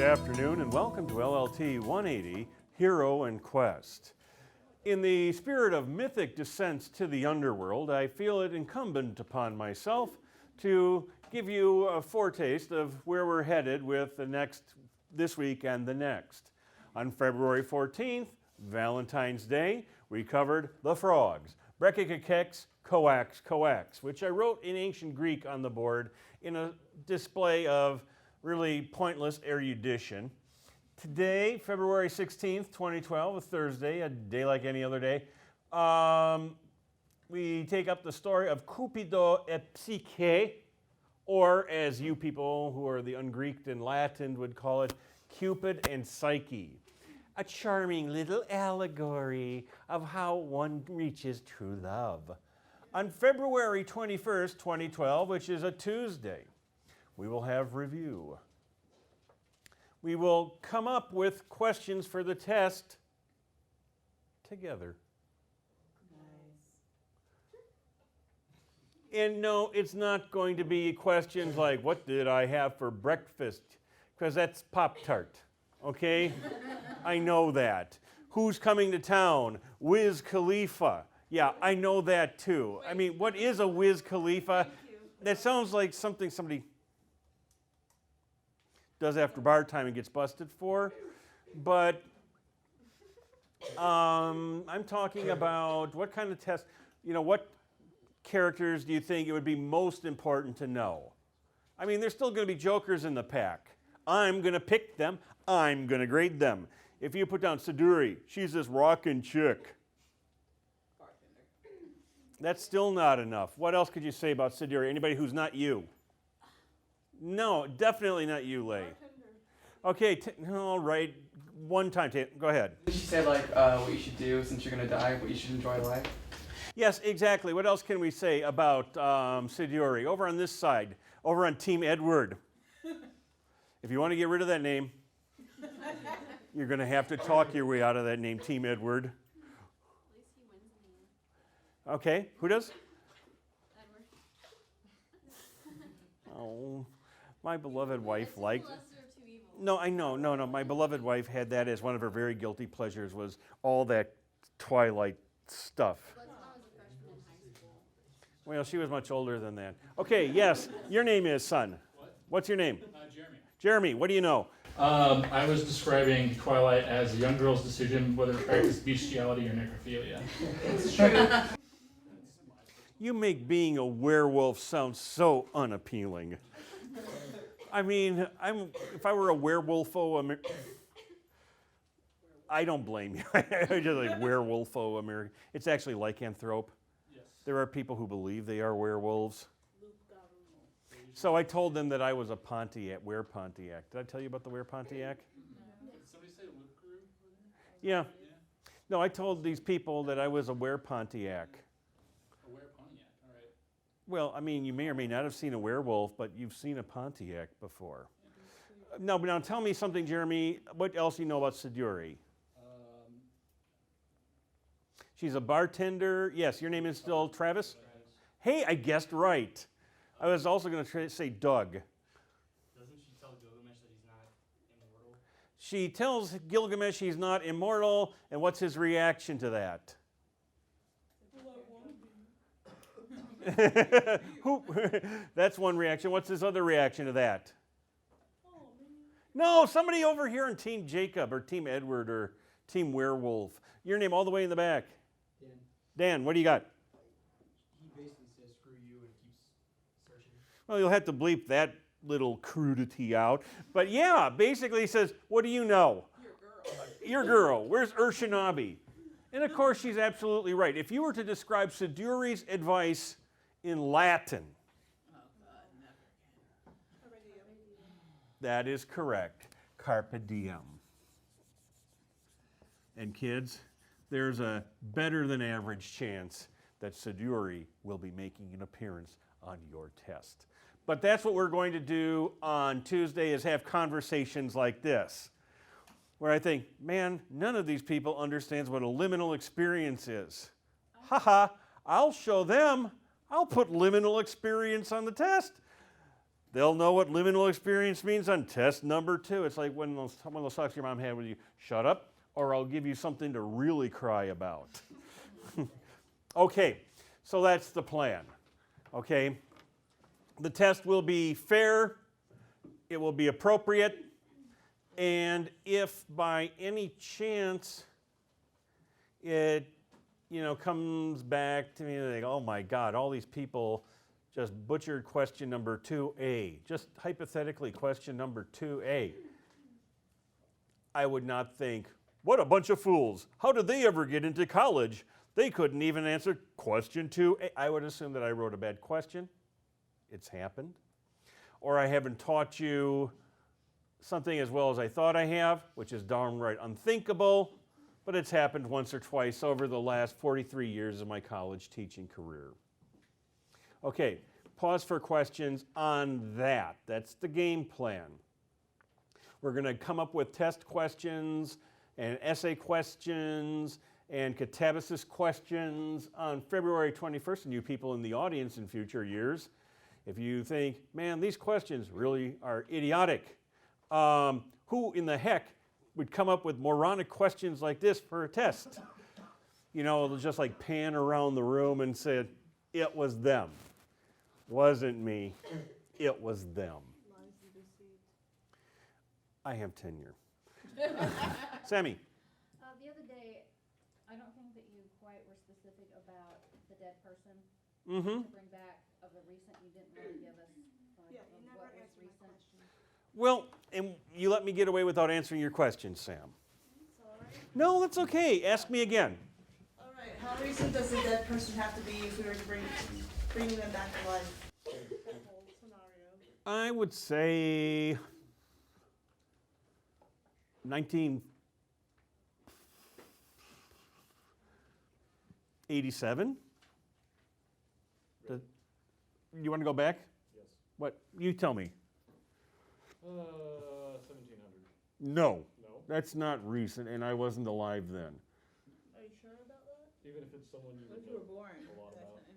Good afternoon and welcome to LLT 180, Hero and Quest. In the spirit of mythic descents to the underworld, I feel it incumbent upon myself to give you a foretaste of where we're headed with this week and the next. On February 14th, Valentine's Day, we covered the frogs, Brekikekex, Coax, which I wrote in ancient Greek on the board in a display of really pointless erudition. Today, February 16th, 2012, a Thursday, a day like any other day, we take up the story of Cupid and Psyche, or as you people who are the ungreeked and Latin would call it, Cupid and Psyche. A charming little allegory of how one reaches true love. On February 21st, 2012, which is a Tuesday, we will have review. We will come up with questions for the test together. Nice. And no, it's not going to be questions like, what did I have for breakfast? Because that's Pop-Tart, okay? I know that. Who's coming to town? Wiz Khalifa. Yeah, I know that too. I mean, what is a Wiz Khalifa? That sounds like something somebody does after bar time and gets busted for. But I'm talking about what kind of test, what characters do you think it would be most important to know? I mean, there's still going to be jokers in the pack. I'm going to pick them. I'm going to grade them. If you put down Siduri, she's this rockin' chick. That's still not enough. What else could you say about Siduri? Anybody who's not you? No, definitely not you, Lay. Okay, all right. One time, go ahead. She said what you should do since you're going to die, what you should enjoy life. Yes, exactly. What else can we say about Siduri? Over on this side, over on Team Edward. If you want to get rid of that name, you're going to have to talk your way out of that name, Team Edward. At least he wins in the end. Okay, who does? Edward. Oh, my beloved wife The liked. lesser of two evils. No, I know, no. My beloved wife had that as one of her very guilty pleasures, was all that Twilight stuff. But Tom was a freshman in high school. Well, she was much older than that. Okay, yes, your name is, son. What? What's your name? Jeremy. Jeremy, what do you know? I was describing Twilight as a young girl's decision whether to practice bestiality or necrophilia. It's true. You make being a werewolf sound so unappealing. I mean, if I were a werewolfo, I don't blame you. Just like werewolfo American. It's actually lycanthrope. Yes. There are people who believe they are werewolves. So I told them that I was a Pontiac, Pontiac. Did I tell you about the Pontiac? Did somebody say Luke Guru? Yeah. No, I told these people that I was a Pontiac. A Pontiac, all right. Well, I mean, you may or may not have seen a werewolf, but you've seen a Pontiac before. No, but now tell me something, Jeremy. What else do you know about Siduri? She's a bartender. Yes, your name is still Travis? Hey, I guessed right. I was also going to say Doug. Doesn't she tell Gilgamesh that he's not immortal? She tells Gilgamesh he's not immortal, and what's his reaction to that? That's one reaction. What's his other reaction to that? No, somebody over here in Team Jacob or Team Edward or Team Werewolf. Your name all the way in the back. Dan, what do you got? He basically says screw you and keeps searching. Well, you'll have to bleep that little crudity out. But yeah, basically he says, what do you know? Your girl. Where's Urshanabi? And of course, she's absolutely right. If you were to describe Siduri's advice in Latin, that is correct. Carpe diem. And kids, there's a better than average chance that Siduri will be making an appearance on your test. But that's what we're going to do on Tuesday, is have conversations like this, where I think, man, none of these people understands what a liminal experience is. Haha, I'll show them. I'll put liminal experience on the test. They'll know what liminal experience means on test number 2. It's like when one of those talks your mom had with you, shut up, or I'll give you something to really cry about. Okay, so that's the plan. Okay, the test will be fair, it will be appropriate, and if by any chance it, comes back to me like, oh my God, all these people just butchered question number 2A, just hypothetically question number 2A, I would not think, what a bunch of fools. How did they ever get into college? They couldn't even answer question 2A. I would assume that I wrote a bad question. It's happened. Or I haven't taught you something as well as I thought I have, which is downright unthinkable, but it's happened once or twice over the last 43 years of my college teaching career. Okay, pause for questions on that. That's the game plan. We're going to come up with test questions and essay questions and catabasis questions on February 21st, and you people in the audience in future years, if you think, man, these questions really are idiotic, who in the heck would come up with moronic questions like this for a test? They'll just like pan around the room and say, it was them. Wasn't me, it was them. I have tenure. Sammy. The other day, I don't think that you quite were specific about the dead person. Mm-hmm. To bring back of the recent, you didn't really give us Yeah, you never what was answered my recent. question. Well, and you let me get away without answering your question, Sam. Sorry. No, that's okay. Ask me again. All right, how recent does the dead person have to be if we were to bring them back to life? Whole scenario. I would say 1987. You want to go back? Yes. What? You tell me. 1700. No, No? that's not recent, and I wasn't alive then. Are you sure about that? Even if it's someone you What if you know were born? a lot at that about. time?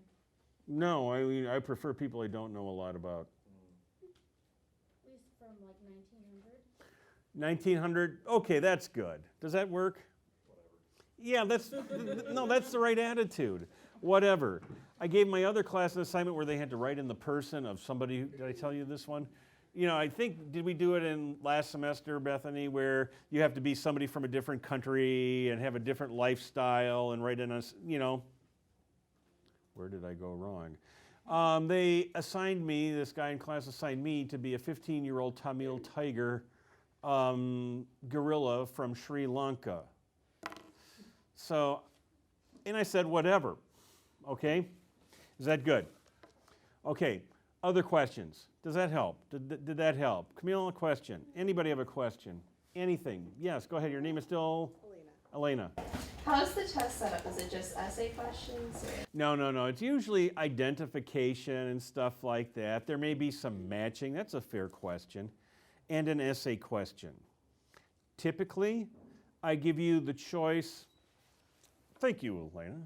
No, I mean, I prefer people I don't know a lot about. At least from like 1900. 1900, okay, that's good. Does that work? Yeah, that's, no, that's the right attitude. Whatever. I gave my other class an assignment where they had to write in the person of somebody, did I tell you this one? I think, did we do it in last semester, Bethany, where you have to be somebody from a different country and have a different lifestyle and write in us, where did I go wrong? They assigned me, this guy in class assigned me to be a 15-year-old Tamil tiger gorilla from Sri Lanka. So, and I said, whatever, okay? Is that good? Okay, other questions? Does that help? Did that help? Camille, a question? Anybody have a question? Anything? Yes, go ahead. Your name is still? Elena. How's the test set up? Is it just essay questions? No. It's usually identification and stuff like that. There may be some matching. That's a fair question. And an essay question. Typically, I give you the choice. Thank you, Elena.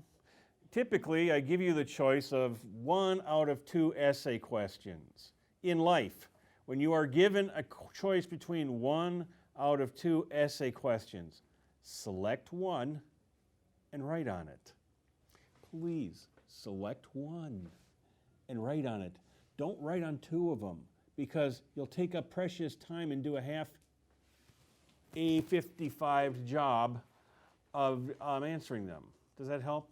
Typically, I give you the choice of 1 out of 2 essay questions. In life, when you are given a choice between 1 out of 2 essay questions, select one and write on it. Please select one and write on it. Don't write on 2 of them because you'll take up precious time and do a half A55 job of answering them. Does that help?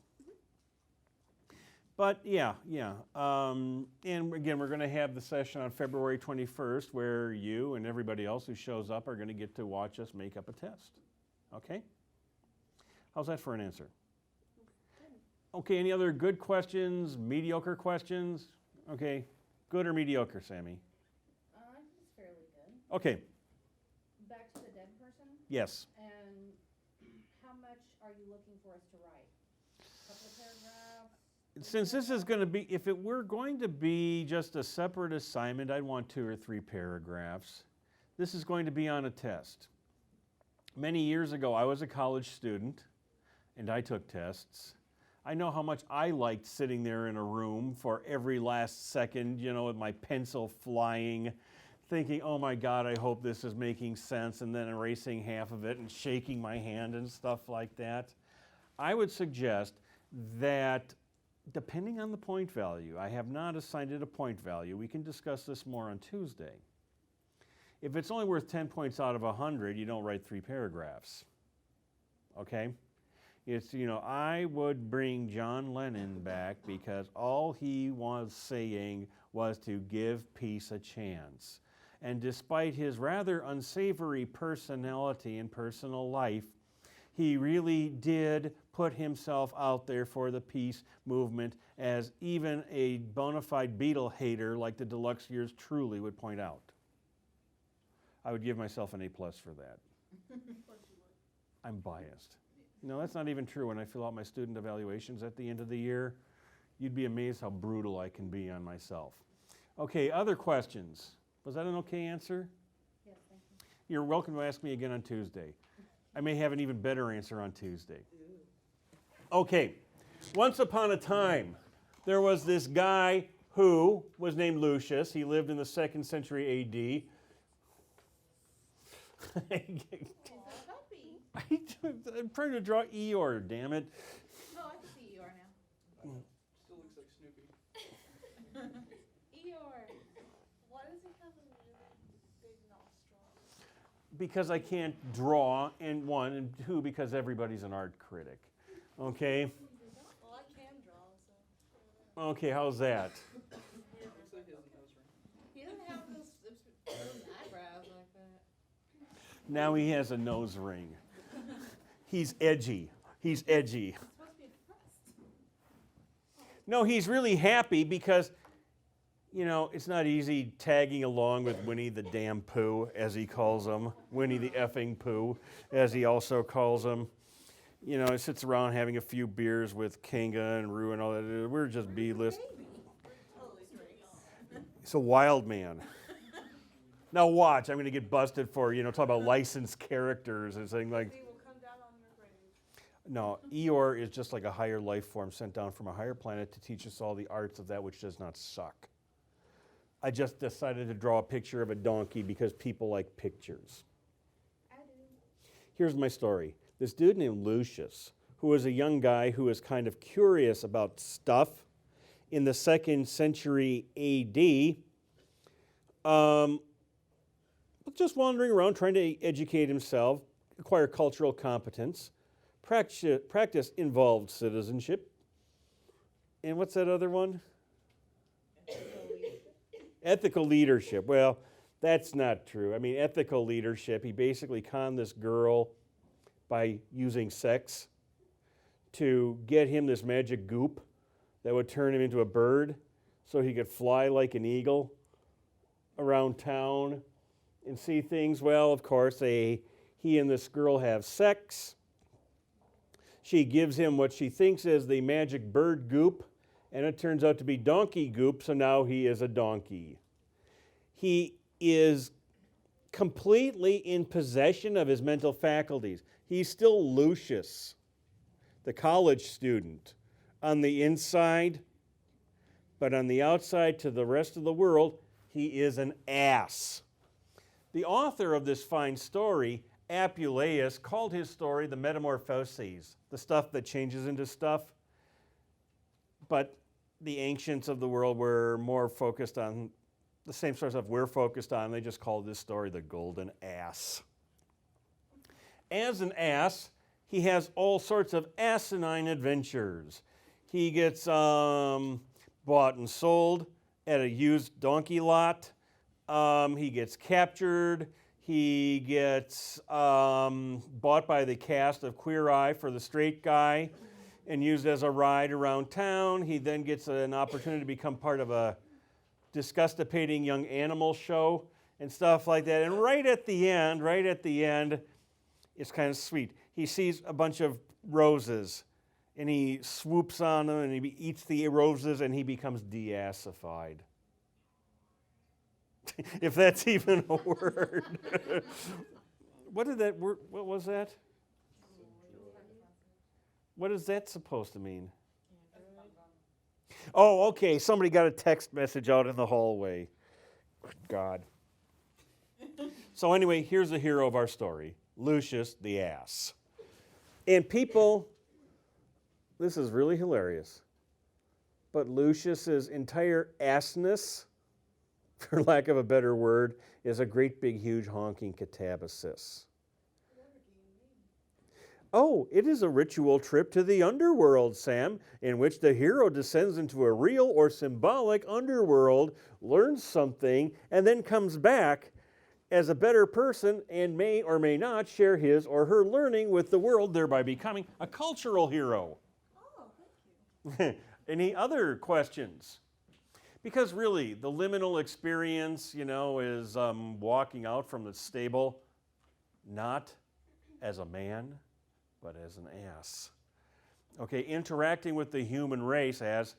But yeah. And again, we're going to have the session on February 21st where you and everybody else who shows up are going to get to watch us make up a test. Okay? How's that for an answer? Okay, any other good questions, mediocre questions? Okay, good or mediocre, Sammy? It's fairly good. Okay, Back to the dead person. yes. And how much are you looking for us to write? A couple of paragraphs? Since this is going to be, if it were going to be just a separate assignment, I'd want 2 or 3 paragraphs. This is going to be on a test. Many years ago, I was a college student, and I took tests. I know how much I liked sitting there in a room for every last second, you know, with my pencil flying, thinking, oh my God, I hope this is making sense, and then erasing half of it and shaking my hand and stuff like that. I would suggest that depending on the point value, I have not assigned it a point value. We can discuss this more on Tuesday. If it's only worth 10 points out of 100, you don't write 3 paragraphs. Okay? It's, you know, I would bring John Lennon back because all he was saying was to give peace a chance. And despite his rather unsavory personality and personal life, he really did put himself out there for the peace movement, as even a bona fide Beatle hater like the deluxe years truly would point out. I would give myself an A+ for that. I'm biased. No, that's not even true. When I fill out my student evaluations at the end of the year, you'd be amazed how brutal I can be on myself. Okay, other questions? Was that an okay answer? Yes, thank you. You're welcome to ask me again on Tuesday. I may have an even better answer on Tuesday. Okay, once upon a time, there was this guy who was named Lucius. He lived in the 2nd century AD. I'm trying to draw Eeyore, damn it. Oh, I can see Eeyore now. Still looks like Snoopy. Eeyore. Why does he have a really big nostril? Because I can't draw, and 1, and 2, because everybody's an art critic. Okay? Well, I can draw, so. Okay, how's that? Looks like he has a nose ring. He doesn't have those eyebrows like that. Now he has a nose ring. He's edgy. He's edgy. He's supposed to be depressed. No, he's really happy because, you know, it's not easy tagging along with Winnie the damn Pooh, as he calls him. Winnie the effing Pooh, as he also calls him. You know, he sits around having a few beers with Kinga and Rue and all that. We're just B-list. He's a wild man. Now watch, I'm going to get busted for, you know, talk about licensed characters and saying like, He will come down on your grave. no, Eeyore is just like a higher life form sent down from a higher planet to teach us all the arts of that which does not suck. I just decided to draw a picture of a donkey because people like pictures. I do. Here's my story. This dude named Lucius, who was a young guy who was kind of curious about stuff in the 2nd century AD, just wandering around trying to educate himself, acquire cultural competence. Practice involved citizenship. And what's that other one? Ethical leadership. Well, that's not true. I mean, ethical leadership, he basically conned this girl by using sex to get him this magic goop that would turn him into a bird so he could fly like an eagle around town and see things. Well, of course, he and this girl have sex. She gives him what she thinks is the magic bird goop, and it turns out to be donkey goop, so now he is a donkey. He is completely in possession of his mental faculties. He's still Lucius, the college student, on the inside, but on the outside to the rest of the world, he is an ass. The author of this fine story, Apuleius, called his story the Metamorphoses, the stuff that changes into stuff. But the ancients of the world were more focused on the same sort of stuff we're focused on. They just called this story the Golden Ass. As an ass, he has all sorts of asinine adventures. He gets bought and sold at a used donkey lot. He gets captured. He gets bought by the cast of Queer Eye for the straight guy and used as a ride around town. He then gets an opportunity to become part of a disgustipating young animal show and stuff like that. And right at the end, it's kind of sweet. He sees a bunch of roses and he swoops on them and he eats the roses and he becomes deassified. If that's even a word. What did that word, what was that? What is that supposed to mean? Oh, okay. Somebody got a text message out in the hallway. God. So anyway, here's the hero of our story, Lucius the ass. And people, this is really hilarious, but Lucius's entire assness, for lack of a better word, is a great big huge honking catabasis. Oh, it is a ritual trip to the underworld, Sam, in which the hero descends into a real or symbolic underworld, learns something, and then comes back as a better person and may or may not share his or her learning with the world, thereby becoming a cultural hero. Oh, thank you. Any other questions? Because really, the liminal experience, is walking out from the stable, not as a man, but as an ass. Okay, interacting with the human race as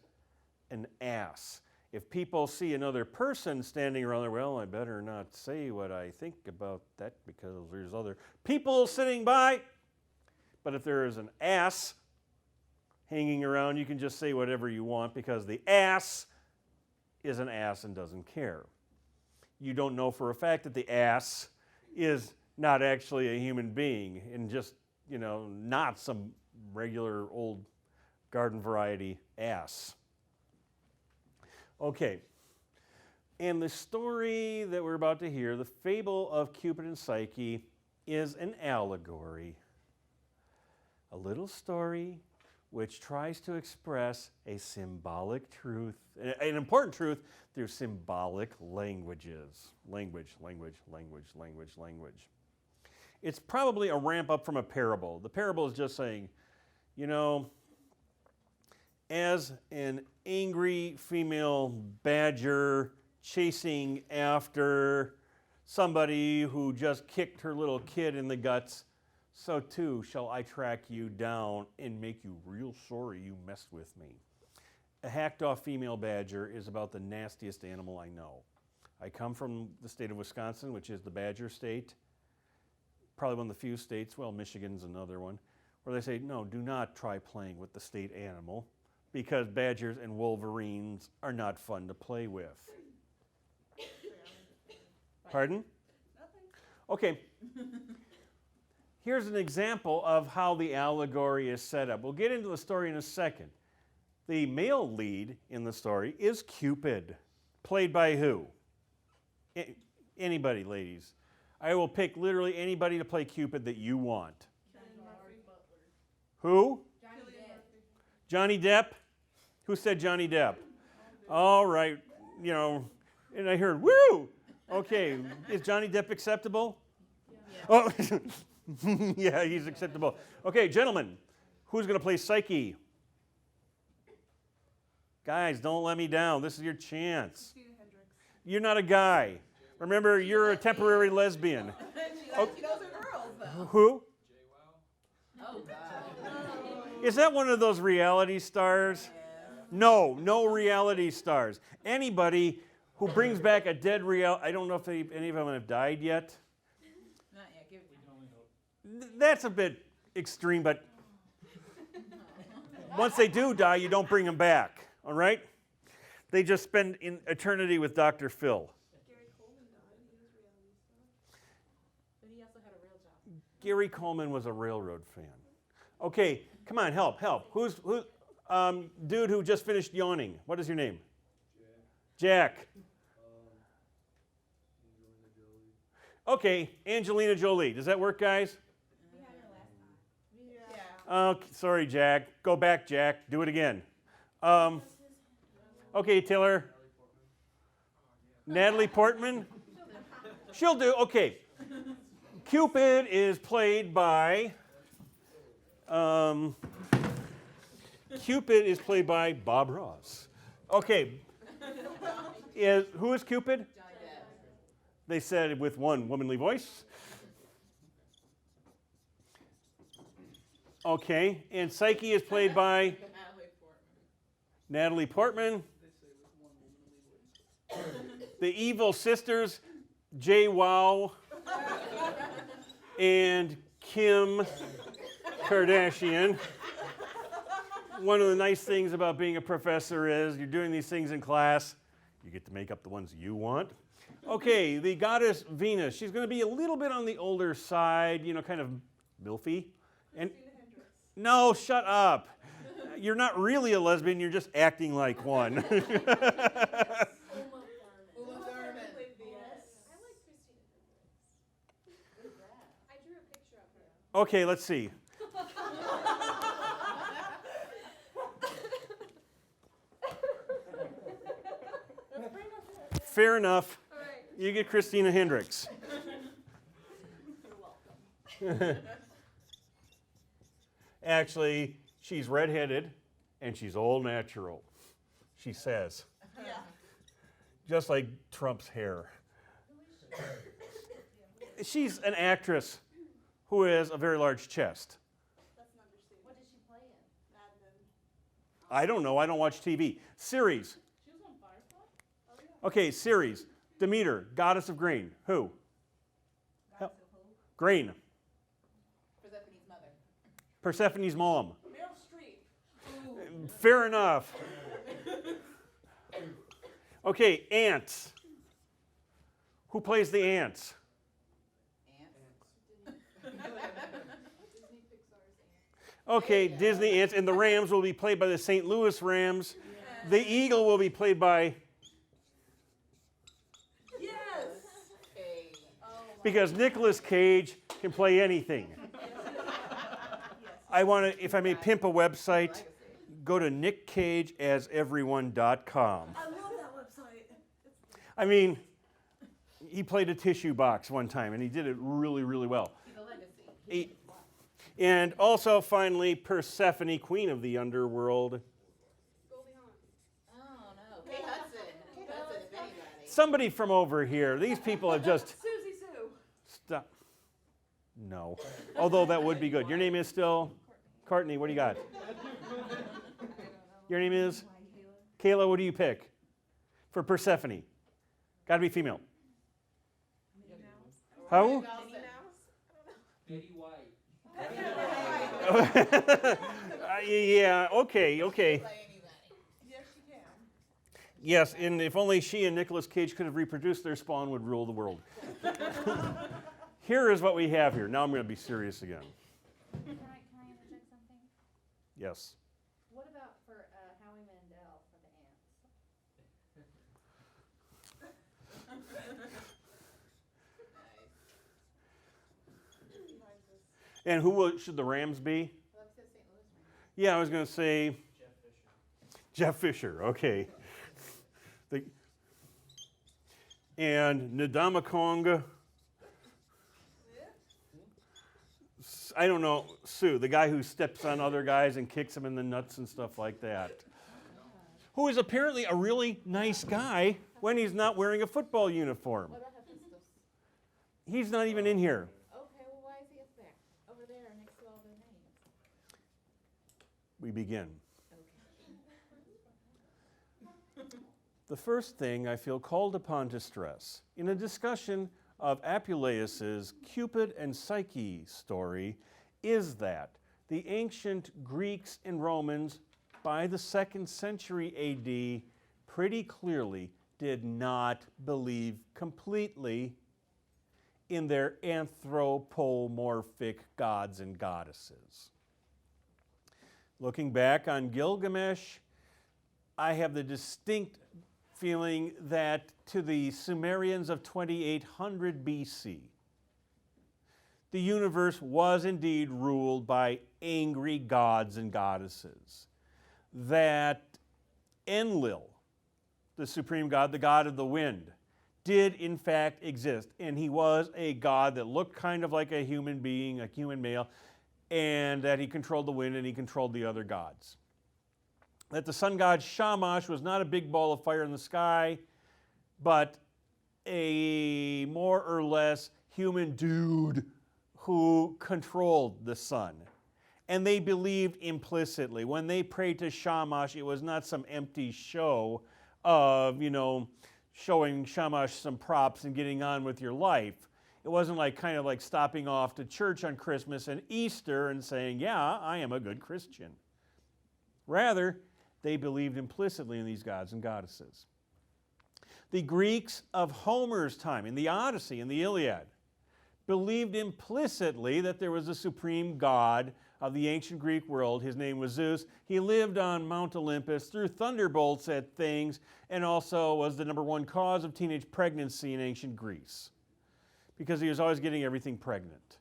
an ass. If people see another person standing around there, well, I better not say what I think about that because there's other people sitting by. But if there is an ass hanging around, you can just say whatever you want because the ass is an ass and doesn't care. You don't know for a fact that the ass is not actually a human being and just, not some regular old garden variety ass. Okay, and the story that we're about to hear, the Fable of Cupid and Psyche, is an allegory. A little story which tries to express a symbolic truth, an important truth through symbolic languages. Language. It's probably a ramp up from a parable. The parable is just saying, as an angry female badger chasing after somebody who just kicked her little kid in the guts, so too shall I track you down and make you real sorry you messed with me. A hacked off female badger is about the nastiest animal I know. I come from the state of Wisconsin, which is the badger state. Probably one of the few states, well, Michigan's another one, where they say, no, do not try playing with the state animal because badgers and wolverines are not fun to play with. Pardon? Nothing. Okay. Here's an example of how the allegory is set up. We'll get into the story in a second. The male lead in the story is Cupid, played by who? Anybody, ladies. I will pick literally anybody to play Cupid that you want. Who? Johnny Depp. Who said Johnny Depp? All right, and I heard, woo! Okay, is Johnny Depp acceptable? Yeah. Oh, yeah, he's acceptable. Okay, gentlemen, who's going to play Psyche? Guys, don't let me down. This is your chance. You're not a guy. Remember, you're a temporary lesbian. She knows her girls, though. Who? Oh, God. Is that one of those reality stars? No reality stars. Anybody who brings back a dead I don't know if any of them have died yet. Not yet. Give it. That's a bit extreme, but once they do die, you don't bring them back, all right? They just spend in eternity with Dr. Phil. But he also had a real job. Gary Coleman was a railroad fan. Okay, come on, help. Who's dude who just finished yawning? What is your name? Jack. Okay, Angelina Jolie. Does that work, guys? We had her last time. Yeah. Sorry, Jack. Go back, Jack. Do it again. Okay, Taylor. Natalie Portman? She'll do. Okay. Cupid is played by Bob Ross. Okay. Who is Cupid? Johnny Depp. They said it with one womanly voice. Okay. And Psyche is played by Natalie Portman. The evil sisters, Jay Wow and Kim Kardashian. one of the nice things about being a professor is you're doing these things in class. You get to make up the ones you want. Okay, the goddess Venus. She's going to be a little bit on the older side, you know, kind of milfy. And no, shut up. You're not really a lesbian. You're just acting like one. Okay, let's see. Fair enough. You get Christina Hendricks. Actually, she's redheaded and she's all natural, she says. Yeah. Just like Trump's hair. She's an actress who has a very large chest. That's an understatement. What does she play in? Mad Men. I don't know. I don't watch TV. Series. She was on Firefly? Okay, series. Demeter, goddess of grain. Who? Grain. Persephone's mother. Persephone's mom. Meryl Streep. Fair enough. Okay, ants. Who plays the ants? Okay, Disney ants. And the Rams will be played by the St. Louis Rams. The eagle will be played by... Yes. Because Nicolas Cage can play anything. I want to, if I may pimp a website, go to nickcageaseveryone.com. I love that website. I mean, he played a tissue box one time, and he did it really, really well. And also, finally, Persephone, queen of the underworld. Oh no. Hey Hudson. Hudson, if anybody. Somebody from over here. These people have just... Susie Sue. Stop. No. Although that would be good. Your name is still? Courtney, what do you got? Your name is? Kayla, what do you pick? For Persephone. Got to be female. How? Betty White. Yeah, okay. Yes, she can. Yes, and if only she and Nicolas Cage could have reproduced, their spawn would rule the world. Here is what we have here. Now I'm going to be serious again. Can I interject something? Yes. What about for Howie Mandel for the ants? And who should the Rams be? Yeah, I was going to say Jeff Fisher. Okay. And Ndamukong. I don't know, Sue, the guy who steps on other guys and kicks them in the nuts and stuff like that. Who is apparently a really nice guy when he's not wearing a football uniform. What about Hephaestus? He's not even in here. Okay, well why is he up there? Over there next to all the names. We begin. The first thing I feel called upon to stress in a discussion of Apuleius' Cupid and Psyche story is that the ancient Greeks and Romans by the 2nd century AD pretty clearly did not believe completely in their anthropomorphic gods and goddesses. Looking back on Gilgamesh, I have the distinct feeling that to the Sumerians of 2800 BC, the universe was indeed ruled by angry gods and goddesses. That Enlil, the supreme god, the god of the wind, did in fact exist. And he was a god that looked kind of like a human being, a human male, and that he controlled the wind and he controlled the other gods. That the sun god Shamash was not a big ball of fire in the sky, but a more or less human dude who controlled the sun. And they believed implicitly. When they prayed to Shamash, it was not some empty show of, showing Shamash some props and getting on with your life. It wasn't like kind of like stopping off to church on Christmas and Easter and saying, yeah, I am a good Christian. Rather, they believed implicitly in these gods and goddesses. The Greeks of Homer's time, in the Odyssey and the Iliad, believed implicitly that there was a supreme god of the ancient Greek world. His name was Zeus. He lived on Mount Olympus, threw thunderbolts at things, and also was the number one cause of teenage pregnancy in ancient Greece, because he was always getting everything pregnant.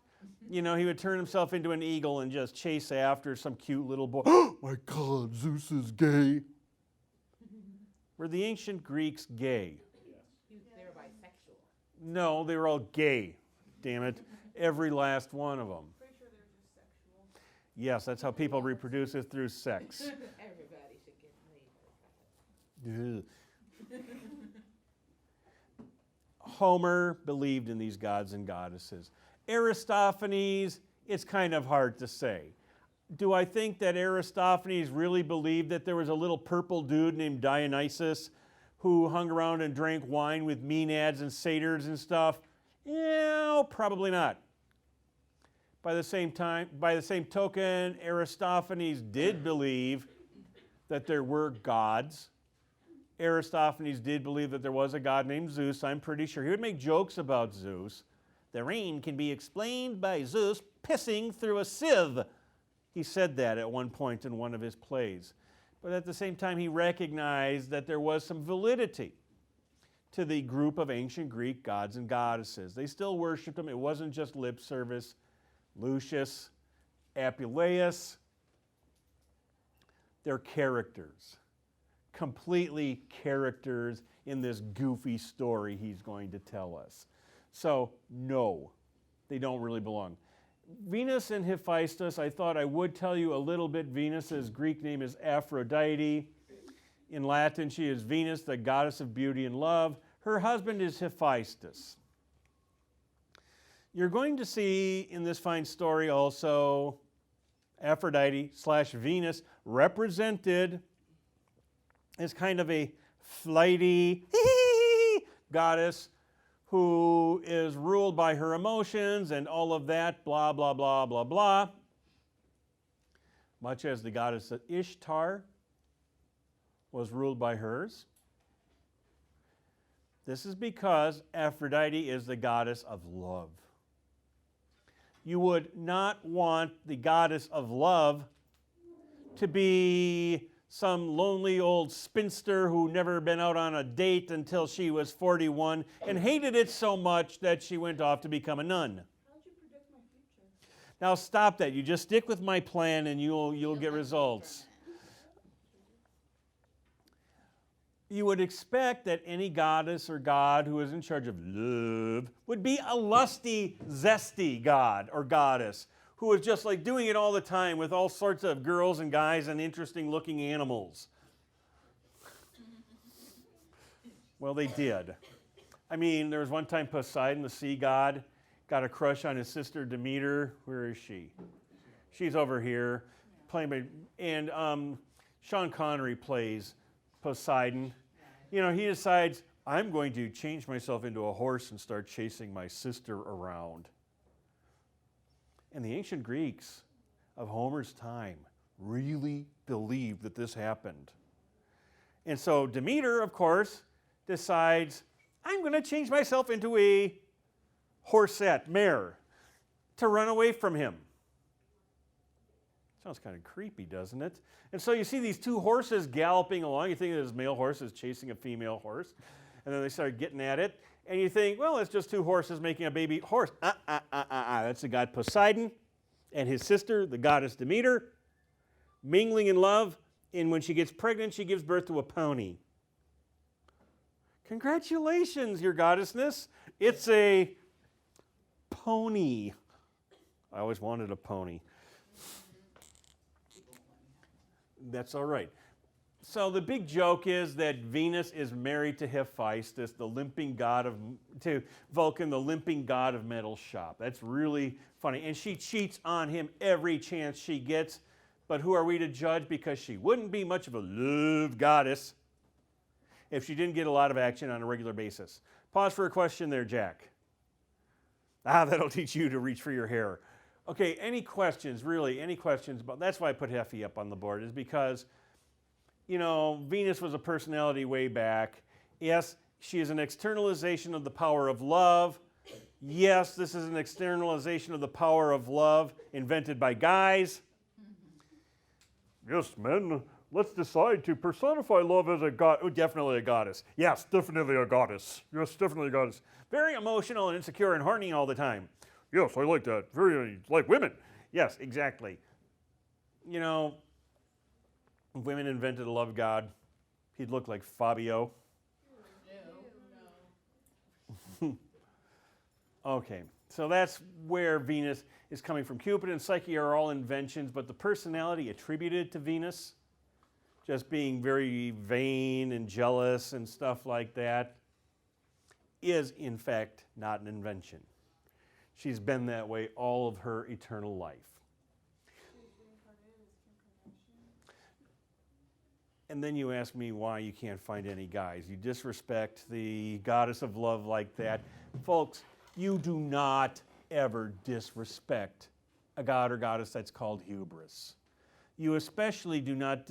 You know, he would turn himself into an eagle and just chase after some cute little boy. Oh my God, Zeus is gay. Were the ancient Greeks gay? They're bisexual. No, they were all gay. Damn it. Every last one of them. Pretty sure they're just sexual. Yes, that's how people reproduce, is through sex. Everybody should get laid. Ugh. Homer believed in these gods and goddesses. Aristophanes, it's kind of hard to say. Do I think that Aristophanes really believed that there was a little purple dude named Dionysus who hung around and drank wine with maenads and satyrs and stuff? Yeah, probably not. By the same token, Aristophanes did believe that there were gods. Aristophanes did believe that there was a god named Zeus, I'm pretty sure. He would make jokes about Zeus. The rain can be explained by Zeus pissing through a sieve. He said that at one point in one of his plays. But at the same time, he recognized that there was some validity to the group of ancient Greek gods and goddesses. They still worshipped them. It wasn't just lip service. Lucius, Apuleius, they're characters. Completely characters in this goofy story he's going to tell us. So, no, they don't really belong. Venus and Hephaestus, I thought I would tell you a little bit. Venus's Greek name is Aphrodite. In Latin, she is Venus, the goddess of beauty and love. Her husband is Hephaestus. You're going to see in this fine story also Aphrodite/Venus represented as kind of a flighty goddess who is ruled by her emotions and all of that, blah, blah, blah, blah, blah. Much as the goddess Ishtar was ruled by hers. This is because Aphrodite is the goddess of love. You would not want the goddess of love to be some lonely old spinster who never been out on a date until she was 41 and hated it so much that she went off to become a nun. How'd you predict my future? Now stop that. You just stick with my plan and you'll get results. You would expect that any goddess or god who is in charge of love would be a lusty, zesty god or goddess who is just like doing it all the time with all sorts of girls and guys and interesting looking animals. Well, they did. I mean, there was one time Poseidon, the sea god, got a crush on his sister Demeter. Where is she? She's over here. And Sean Connery plays Poseidon. You know, he decides, I'm going to change myself into a horse and start chasing my sister around. And the ancient Greeks of Homer's time really believed that this happened. And so Demeter, of course, decides, I'm going to change myself into a horsette, mare, to run away from him. Sounds kind of creepy, doesn't it? And so you see these two horses galloping along. You think this male horse is chasing a female horse. And then they start getting at it. And you think, well, it's just two horses making a baby horse. That's the god Poseidon and his sister, the goddess Demeter, mingling in love. And when she gets pregnant, she gives birth to a pony. Congratulations, your goddessness. It's a pony. I always wanted a pony. That's all right. So the big joke is that Venus is married to Hephaestus, the limping god to Vulcan, the limping god of metal shop. That's really funny. And she cheats on him every chance she gets. But who are we to judge? Because she wouldn't be much of a love goddess if she didn't get a lot of action on a regular basis. Pause for a question there, Jack. That'll teach you to reach for your hair. Okay, any questions, really, any questions about, that's why I put Heffy up on the board, is because, you know, Venus was a personality way back. Yes, she is an externalization of the power of love. Yes, this is an externalization of the power of love invented by guys. Yes, men, let's decide to personify love as a god. Oh, definitely a goddess. Yes, definitely a goddess. Yes, definitely a goddess. Very emotional and insecure and horny all the time. Yes, I like that. Very like women. Yes, exactly. You know, if women invented a love god, he'd look like Fabio. Okay, so that's where Venus is coming from. Cupid and Psyche are all inventions, but the personality attributed to Venus, just being very vain and jealous and stuff like that, is in fact not an invention. She's been that way all of her eternal life. And then you ask me why you can't find any guys. You disrespect the goddess of love like that. Folks, you do not ever disrespect a god or goddess that's called hubris. You especially do not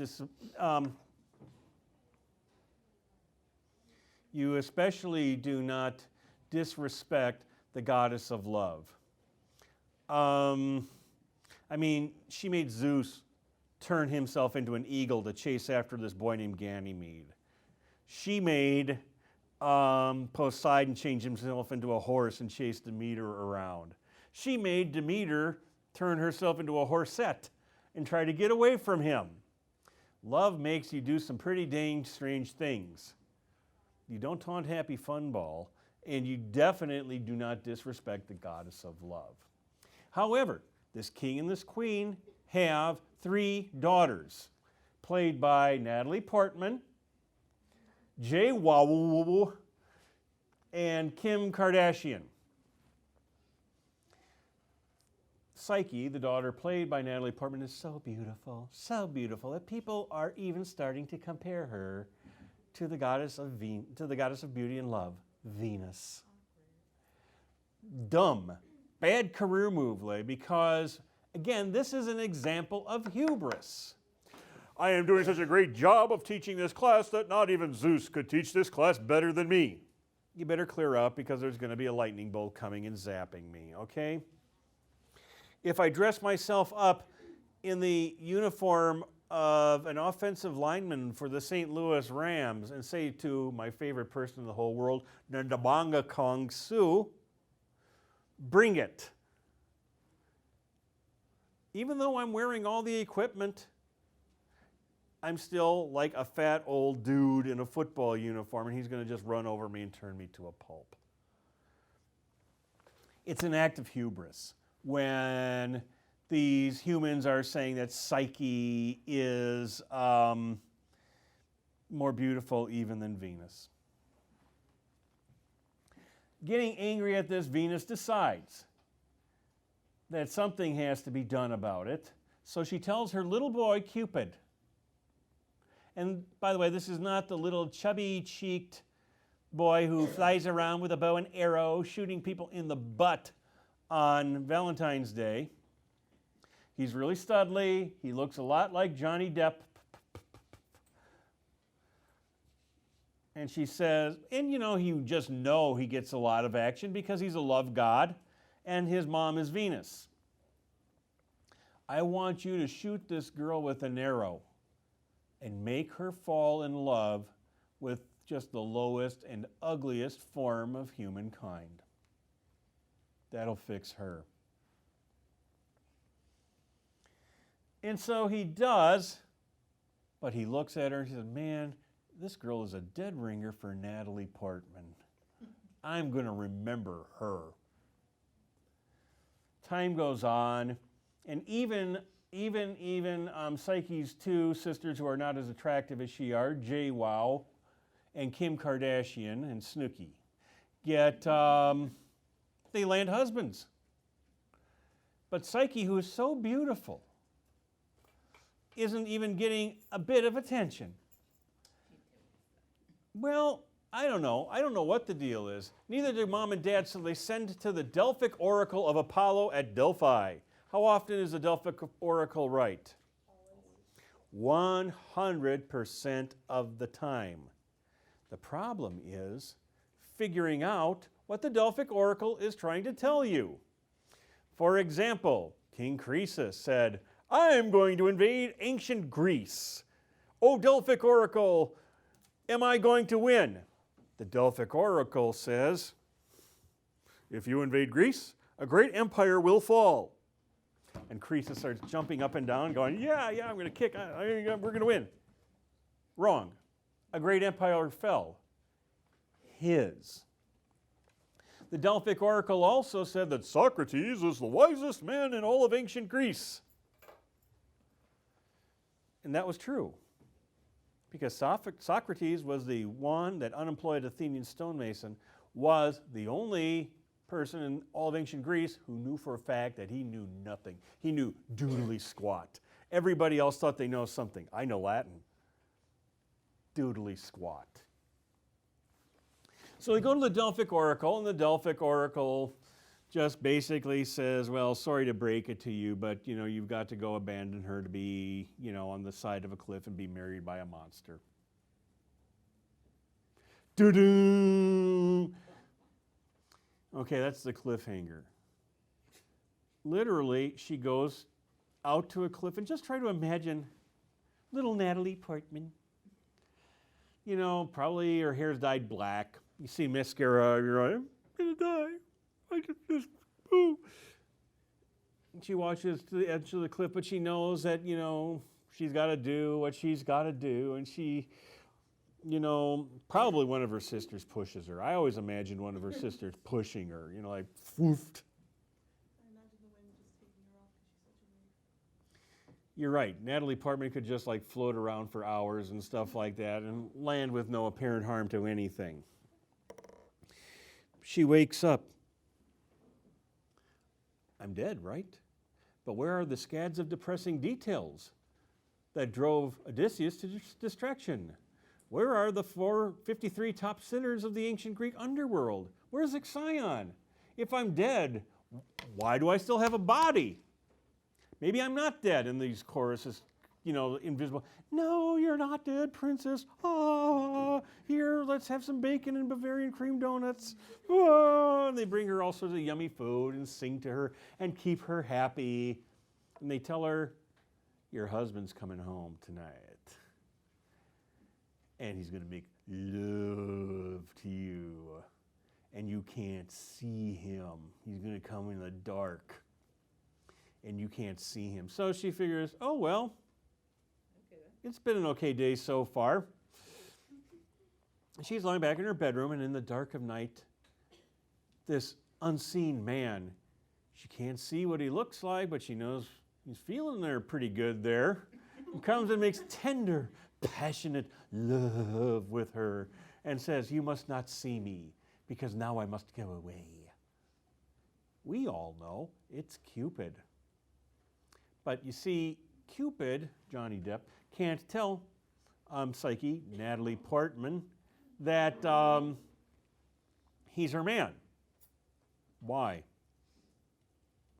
disrespect the goddess of love. I mean, she made Zeus turn himself into an eagle to chase after this boy named Ganymede. She made Poseidon change himself into a horse and chase Demeter around. She made Demeter turn herself into a horsette and try to get away from him. Love makes you do some pretty dang strange things. You don't taunt Happy Fun Ball, and you definitely do not disrespect the goddess of love. However, this king and this queen have 3 daughters, played by Natalie Portman, Jay Wow, and Kim Kardashian. Psyche, the daughter played by Natalie Portman, is so beautiful that people are even starting to compare her to the goddess of beauty and love, Venus. Dumb, bad career move, Lay, because again, this is an example of hubris. I am doing such a great job of teaching this class that not even Zeus could teach this class better than me. You better clear up because there's going to be a lightning bolt coming and zapping me, okay? If I dress myself up in the uniform of an offensive lineman for the St. Louis Rams and say to my favorite person in the whole world, Ndabanga Kong Su, bring it. Even though I'm wearing all the equipment, I'm still like a fat old dude in a football uniform, and he's going to just run over me and turn me to a pulp. It's an act of hubris when these humans are saying that Psyche is more beautiful even than Venus. Getting angry at this, Venus decides that something has to be done about it. So she tells her little boy, Cupid. And by the way, this is not the little chubby-cheeked boy who flies around with a bow and arrow shooting people in the butt on Valentine's Day. He's really studly. He looks a lot like Johnny Depp. And she says, and you know, you just know he gets a lot of action because he's a love god and his mom is Venus. I want you to shoot this girl with an arrow and make her fall in love with just the lowest and ugliest form of humankind. That'll fix her. And so he does, but he looks at her and he says, man, this girl is a dead ringer for Natalie Portman. I'm going to remember her. Time goes on, and even Psyche's 2 sisters who are not as attractive as she are, Jay Wow and Kim Kardashian and Snooki, they land husbands. But Psyche, who is so beautiful, isn't even getting a bit of attention. Well, I don't know. I don't know what the deal is. Neither do mom and dad, so they send to the Delphic Oracle of Apollo at Delphi. How often is the Delphic Oracle right? 100% of the time. The problem is figuring out what the Delphic Oracle is trying to tell you. For example, King Croesus said, I am going to invade ancient Greece. O Delphic Oracle, am I going to win? The Delphic Oracle says, if you invade Greece, a great empire will fall. And Croesus starts jumping up and down, going, yeah, I'm going to kick, we're going to win. Wrong. A great empire fell. His. The Delphic Oracle also said that Socrates is the wisest man in all of ancient Greece. And that was true. Because Socrates was the one, that unemployed Athenian stonemason, was the only person in all of ancient Greece who knew for a fact that he knew nothing. He knew doodly squat. Everybody else thought they know something. I know Latin. Doodly squat. So they go to the Delphic Oracle, and the Delphic Oracle just basically says, well, sorry to break it to you, but you've got to go abandon her to be, on the side of a cliff and be married by a monster. Doo-doo! Okay, that's the cliffhanger. Literally, she goes out to a cliff, and just try to imagine little Natalie Portman. Probably her hair's dyed black. You see mascara, you're like, I'm gonna die. I just, ooh. And she watches to the edge of the cliff, but she knows that, she's got to do what she's got to do, and she, probably one of her sisters pushes her. I always imagine one of her sisters pushing her, like, foofed. I imagine the wind just taking her off because she's such a wave. You're right. Natalie Portman could just like float around for hours and stuff like that and land with no apparent harm to anything. She wakes up. I'm dead, right? But where are the scads of depressing details that drove Odysseus to distraction? Where are the 453 top sinners of the ancient Greek underworld? Where's Ixion? If I'm dead, why do I still have a body? Maybe I'm not dead. And these choruses, invisible. No, you're not dead, princess. Ah, here, let's have some bacon and Bavarian cream donuts. Ah, and they bring her all sorts of yummy food and sing to her and keep her happy. And they tell her, your husband's coming home tonight. And he's going to make love to you. And you can't see him. He's going to come in the dark. And you can't see him. So she figures, oh, well, it's been an okay day so far. She's lying back in her bedroom, and in the dark of night, this unseen man, she can't see what he looks like, but she knows he's feeling there pretty good there. He comes and makes tender, passionate love with her and says, you must not see me, because now I must go away. We all know it's Cupid. But you see, Cupid, Johnny Depp, can't tell Psyche, Natalie Portman, that he's her man. Why?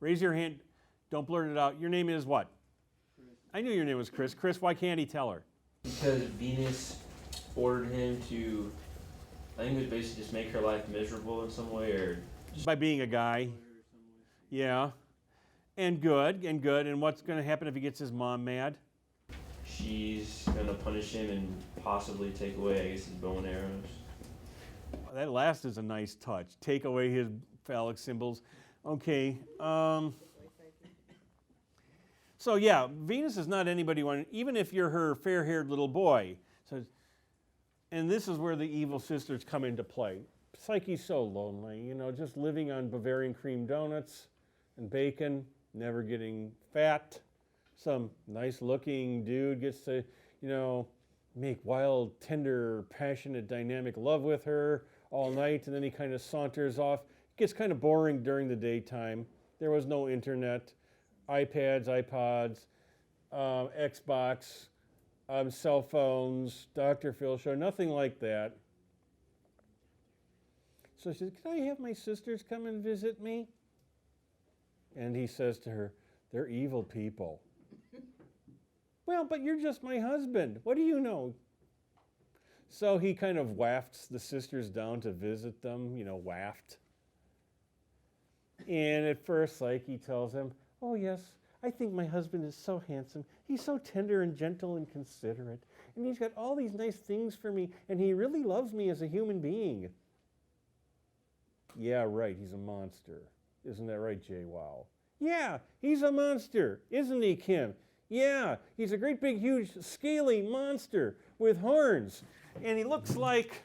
Raise your hand. Don't blurt it out. Your name is what? Chris. I knew your name was Chris. Chris, why can't he tell her? Because Venus ordered him to, I think it was basically just make her life miserable in some way, or By being a guy. Yeah. And good. And what's going to happen if he gets his mom mad? she's gonna punish him and possibly take away, I guess, his bow and arrows. That last is a nice touch. Take away his phallic symbols. Okay. So yeah, Venus is not anybody one, even if you're her fair-haired little boy. So, and this is where the evil sisters come into play. Psyche's so lonely, you know, just living on Bavarian cream donuts and bacon, never getting fat. Some nice-looking dude gets to, you know, make wild, tender, passionate, dynamic love with her all night, and then he kind of saunters off. It gets kind of boring during the daytime. There was no internet, iPads, iPods, Xbox, cell phones, Dr. Phil show, nothing like that. So she says, "Can I have my sisters come and visit me?" And he says to her, They're evil people. Well, but you're just my husband. What do you know? So he kind of wafts the sisters down to visit them, waft. And at first, he tells him, oh, yes, I think my husband is so handsome. He's so tender and gentle and considerate. And he's got all these nice things for me. And he really loves me as a human being. Yeah, right, he's a monster. Isn't that right, Jay? Wow. Yeah, he's a monster, isn't he, Kim? Yeah, he's a great big huge scaly monster with horns. And he looks like...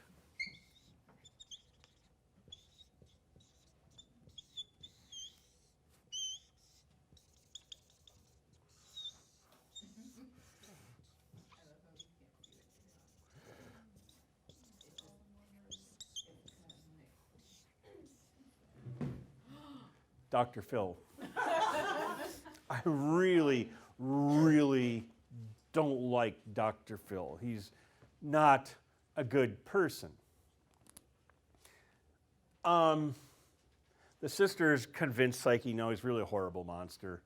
Dr. Phil. I really, really don't like Dr. Phil. He's not a good person. The sisters convince Psyche, no, he's really a horrible monster,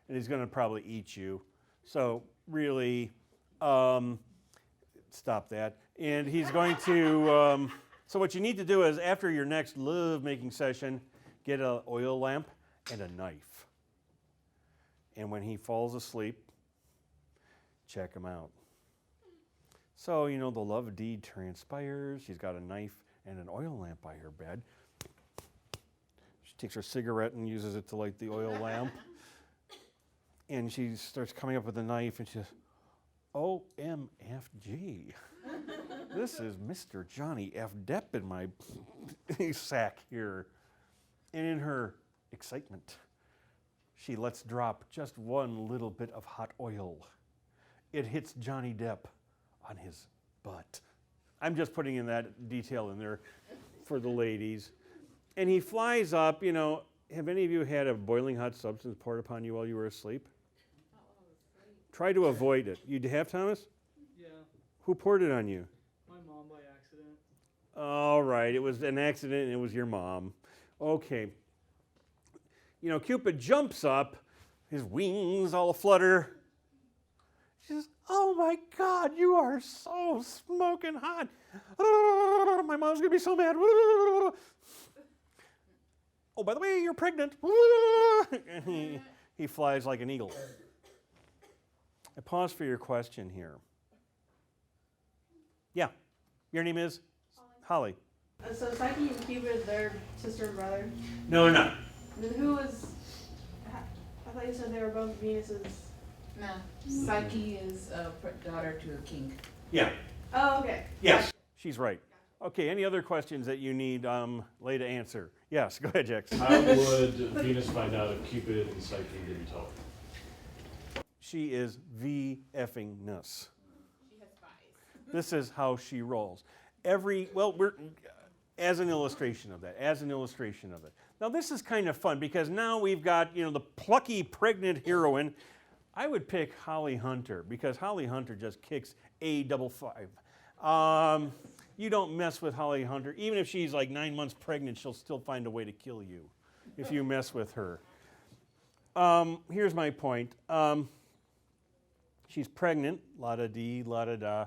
and he's going to probably eat you. So really, stop that. And he's going to, so what you need to do is after your next love-making session, get an oil lamp and a knife. And when he falls asleep, check him out. So, the love deed transpires. She's got a knife and an oil lamp by her bed. She takes her cigarette and uses it to light the oil lamp. And she starts coming up with a knife and she says, OMFG. This is Mr. Johnny F. Depp in my sack here. And in her excitement, she lets drop just one little bit of hot oil. It hits Johnny Depp on his butt. I'm just putting in that detail in there for the ladies. And he flies up, have any of you had a boiling hot substance poured upon you while you were asleep? Try to avoid it. You have, Thomas? Yeah, Who poured it on you? my mom by accident. All right, it was an accident and it was your mom. Okay. Cupid jumps up, his wings all flutter. She says, oh my God, you are so smoking hot. My mom's going to be so mad. Oh, by the way, you're pregnant. And he flies like an eagle. I pause for your question here. Yeah, your name is? Holly. So Psyche and Cupid, they're sister and brother. No, they're not. Then who was? I thought you said they were both Venus's. No, Psyche is a daughter to a king. Yeah. Oh, okay. Yes. She's right. Okay, any other questions that you need Leigh to answer? Yes, go ahead, Jax. How would Venus find out if Cupid and Psyche didn't tell her? She is V-effing-ness. She has spies. This is how she rolls. As an illustration of it. Now this is kind of fun because now we've got, the plucky pregnant heroine. I would pick Holly Hunter because Holly Hunter just kicks A55. You don't mess with Holly Hunter. Even if she's like 9 months pregnant, she'll still find a way to kill you if you mess with her. Here's my point. She's pregnant, la-da-dee, la-da-da.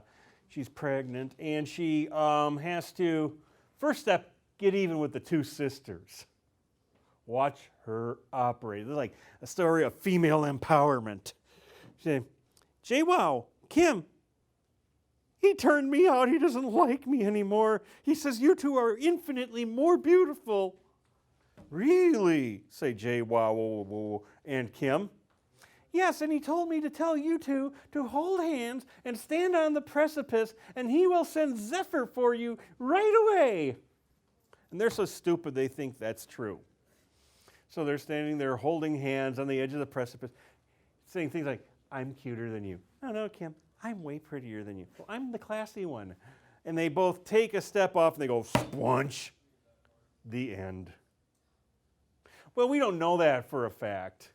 She's pregnant, and she has to, first step, get even with the two sisters. Watch her operate. This is like a story of female empowerment. She said, Jay, wow, Kim, he turned me out. He doesn't like me anymore. He says, you two are infinitely more beautiful. Really? Say Jay, wow, and Kim. Yes, and he told me to tell you two to hold hands and stand on the precipice, and he will send Zephyr for you right away. And they're so stupid they think that's true. So they're standing there holding hands on the edge of the precipice, saying things like, I'm cuter than you. No, Kim, I'm way prettier than you. Well, I'm the classy one. And they both take a step off and they go, splunch. The end. Well, we don't know that for a fact.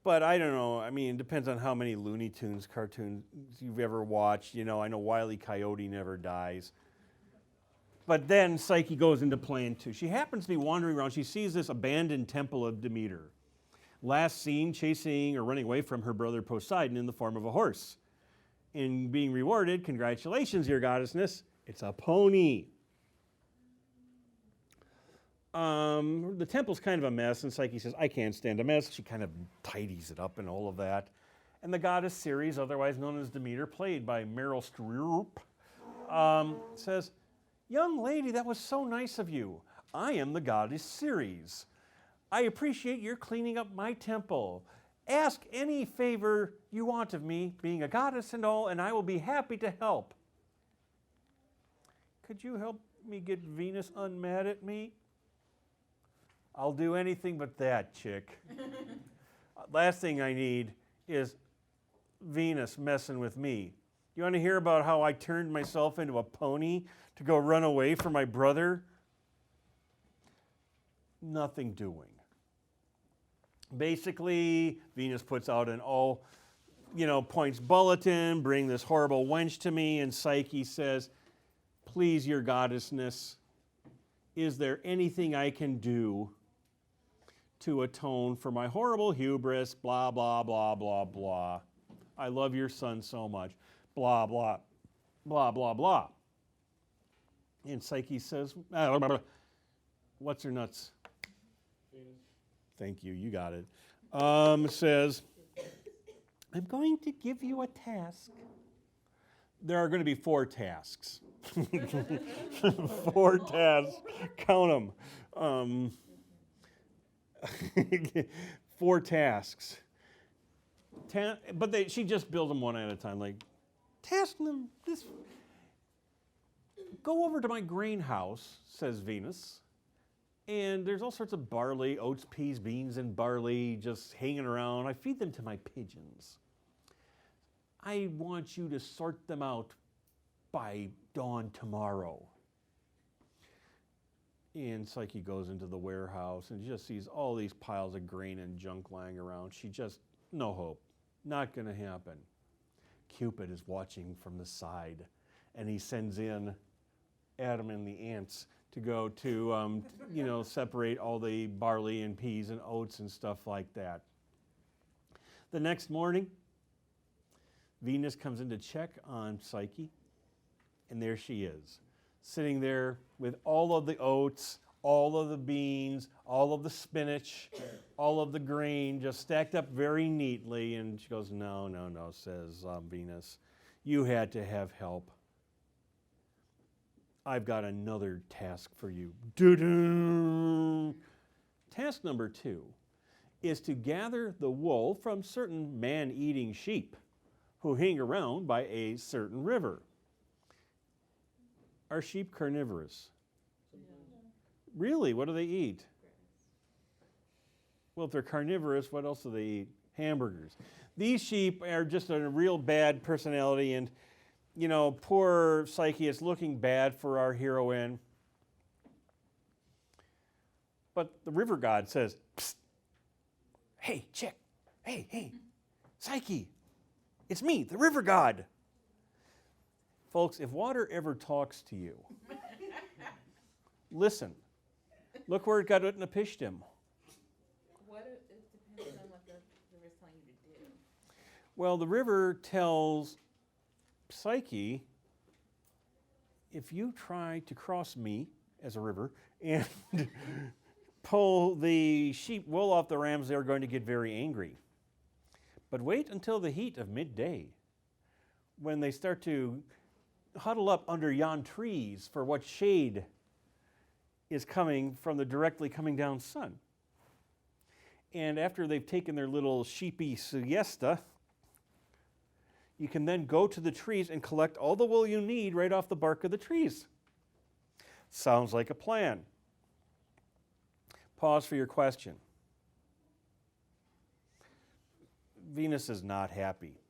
But I don't know. I mean, it depends on how many Looney Tunes cartoons you've ever watched. I know Wile E. Coyote never dies. But then Psyche goes into plan two. She happens to be wandering around. She sees this abandoned temple of Demeter. Last seen chasing or running away from her brother Poseidon in the form of a horse. In being rewarded, congratulations, your goddessness, it's a pony. The temple's kind of a mess, and Psyche says, I can't stand a mess. She kind of tidies it up and all of that. And the goddess Ceres, otherwise known as Demeter, played by Meryl Streep, says, young lady, that was so nice of you. I am the goddess Ceres. I appreciate your cleaning up my temple. Ask any favor you want of me, being a goddess and all, and I will be happy to help. Could you help me get Venus unmad at me? I'll do anything but that, chick. Last thing I need is Venus messing with me. You want to hear about how I turned myself into a pony to go run away from my brother? Nothing doing. Basically, Venus puts out an all, points bulletin, bring this horrible wench to me, and Psyche says, please, your goddessness, is there anything I can do to atone for my horrible hubris, blah, blah, blah, blah, blah. I love your son so much, blah, blah, blah, blah, blah. And Psyche says, what's her nuts? Thank you, you got it. Says, I'm going to give you a task. There are going to be 4 tasks. 4 tasks, count them. 4 tasks. But she just builds them one at a time. Like, task them this. Go over to my grain house, says Venus, and there's all sorts of barley, oats, peas, beans, and barley just hanging around. I feed them to my pigeons. I want you to sort them out by dawn tomorrow. And Psyche goes into the warehouse and just sees all these piles of grain and junk lying around. She just, no hope. Not going to happen. Cupid is watching from the side, and he sends in Adam and the ants to go to, separate all the barley and peas and oats and stuff like that. The next morning, Venus comes in to check on Psyche, and there she is, sitting there with all of the oats, all of the beans, all of the spinach, all of the grain, just stacked up very neatly. And she goes, no, says Venus. You had to have help. I've got another task for you. Doo-doo. Task number 2 is to gather the wool from certain man-eating sheep who hang around by a certain river. Are sheep carnivorous? Really? What do they eat? Well, if they're carnivorous, what else do they eat? Hamburgers. These sheep are just a real bad personality, and, poor Psyche is looking bad for our heroine. But the river god says, psst, hey, chick, hey, Psyche, it's me, the river god. Folks, if water ever talks to you, listen. Look where it got it in a pishtim. It depends on what the river's telling you to do. Well, the river tells Psyche, if you try to cross me as a river and pull the sheep wool off the rams, they're going to get very angry. But wait until the heat of midday, when they start to huddle up under yon trees for what shade is coming from the directly coming down sun. And after they've taken their little sheepy siesta, you can then go to the trees and collect all the wool you need right off the bark of the trees. Sounds like a plan. Pause for your question. Venus is not happy.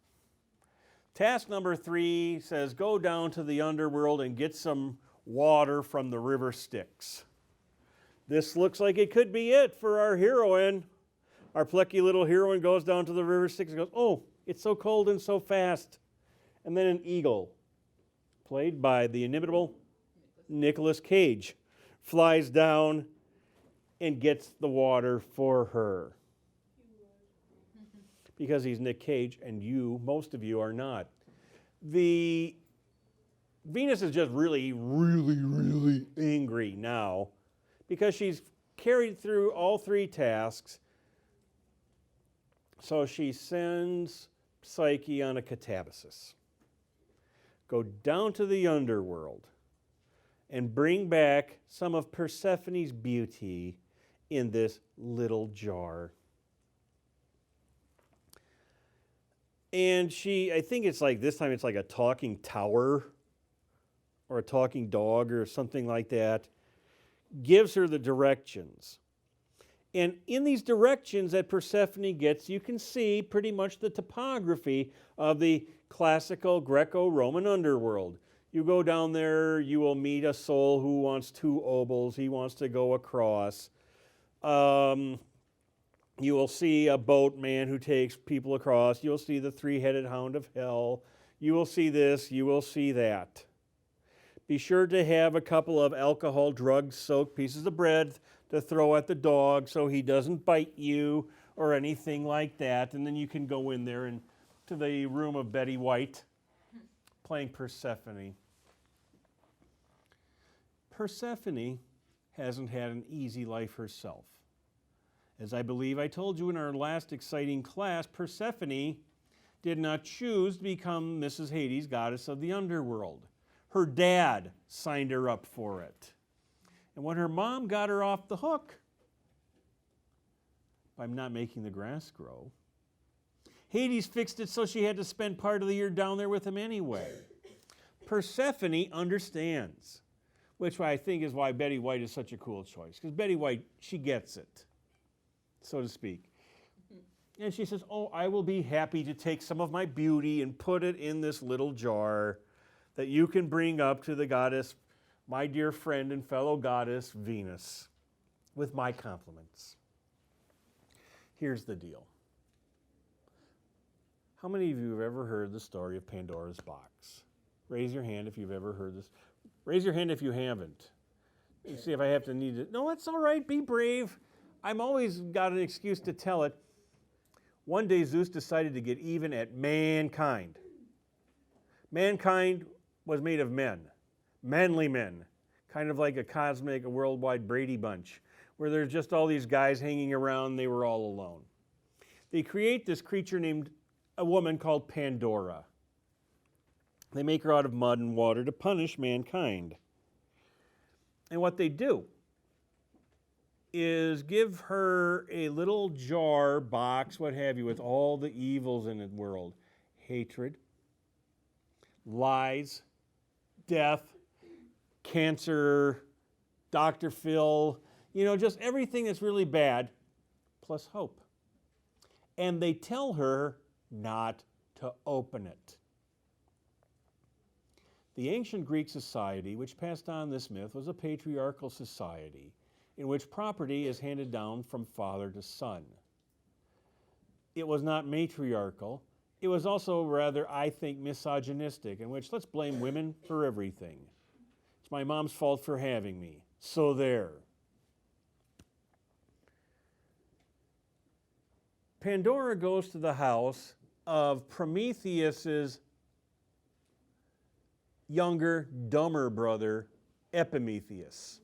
Task number 3 says, go down to the underworld and get some water from the river Styx. This looks like it could be it for our heroine. Our plucky little heroine goes down to the river Styx and goes, oh, it's so cold and so fast. And then an eagle, played by the inimitable Nicolas Cage flies down and gets the water for her. Because he's Nick Cage and most of you are not. The Venus is just really, really, really angry now because she's carried through all three tasks. So she sends Psyche on a catabasis. Go down to the underworld and bring back some of Persephone's beauty in this little jar. And I think it's like, this time it's like a talking tower or a talking dog or something like that, gives her the directions. And in these directions that Persephone gets, you can see pretty much the topography of the classical Greco-Roman underworld. You go down there, you will meet a soul who wants 2 obols. He wants to go across. You will see a boatman who takes people across. You'll see the 3-headed hound of hell. You will see this. You will see that. Be sure to have a couple of alcohol, drug-soaked pieces of bread to throw at the dog so he doesn't bite you or anything like that. And then you can go in there and to the room of Betty White playing Persephone. Persephone hasn't had an easy life herself. As I believe I told you in our last exciting class, Persephone did not choose to become Mrs. Hades, goddess of the underworld. Her dad signed her up for it. And when her mom got her off the hook by not making the grass grow, Hades fixed it so she had to spend part of the year down there with him anyway. Persephone understands, which I think is why Betty White is such a cool choice. Because Betty White, she gets it, so to speak. And she says, oh, I will be happy to take some of my beauty and put it in this little jar that you can bring up to the goddess, my dear friend and fellow goddess, Venus, with my compliments. Here's the deal. How many of you have ever heard the story of Pandora's box? Raise your hand if you've ever heard this. Raise your hand if you haven't. You see if I have to need it. No, it's all right. Be brave. I'm always got an excuse to tell it. One day Zeus decided to get even at mankind. Mankind was made of men, manly men, kind of like a worldwide Brady Bunch, where there's just all these guys hanging around, they were all alone. They create this creature named a woman called Pandora. They make her out of mud and water to punish mankind. And what they do is give her a little jar, box, what have you, with all the evils in the world. Hatred, lies, death, cancer, Dr. Phil, just everything that's really bad, plus hope. And they tell her not to open it. The ancient Greek society, which passed on this myth, was a patriarchal society in which property is handed down from father to son. It was not matriarchal. It was also rather, I think, misogynistic, in which let's blame women for everything. It's my mom's fault for having me. So there. Pandora goes to the house of Prometheus's younger, dumber brother, Epimetheus.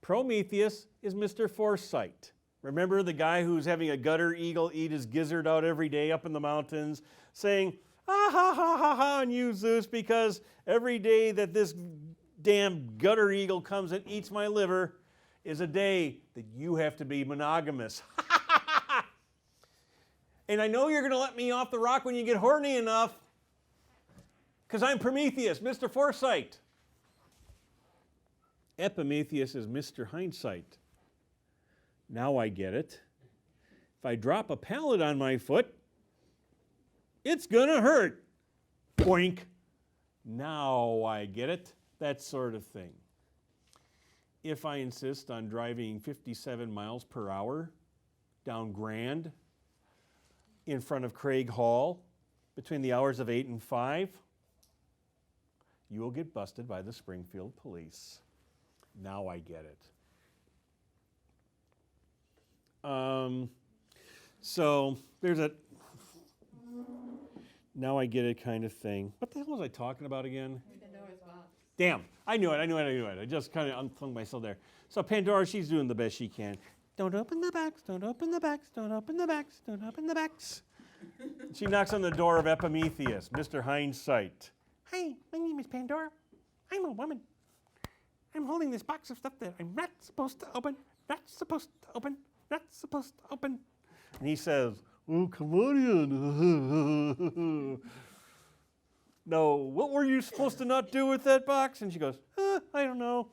Prometheus is Mr. Foresight. Remember the guy who's having a gutter eagle eat his gizzard out every day up in the mountains, saying, ah ha ha ha ha on you, Zeus, because every day that this damn gutter eagle comes and eats my liver is a day that you have to be monogamous. And I know you're going to let me off the rock when you get horny enough, because I'm Prometheus, Mr. Foresight. Epimetheus is Mr. Hindsight. Now I get it. If I drop a pallet on my foot, it's gonna hurt. Boink. Now I get it. That sort of thing. If I insist on driving 57 miles per hour down Grand in front of Craig Hall between the hours of 8 and 5, you will get busted by the Springfield police. Now I get it. So there's a now I get it kind of thing. What the hell was I talking about again? Pandora's box. Damn, I knew it. I just kind of unflung myself there. So Pandora, she's doing the best she can. Don't open the box, don't open the box, don't open the box, don't open the box. She knocks on the door of Epimetheus, Mr. Hindsight. Hi, my name is Pandora. I'm a woman. I'm holding this box of stuff that I'm not supposed to open, not supposed to open, not supposed to open. And he says, oh, come on in. No, what were you supposed to not do with that box? And she goes, I don't know.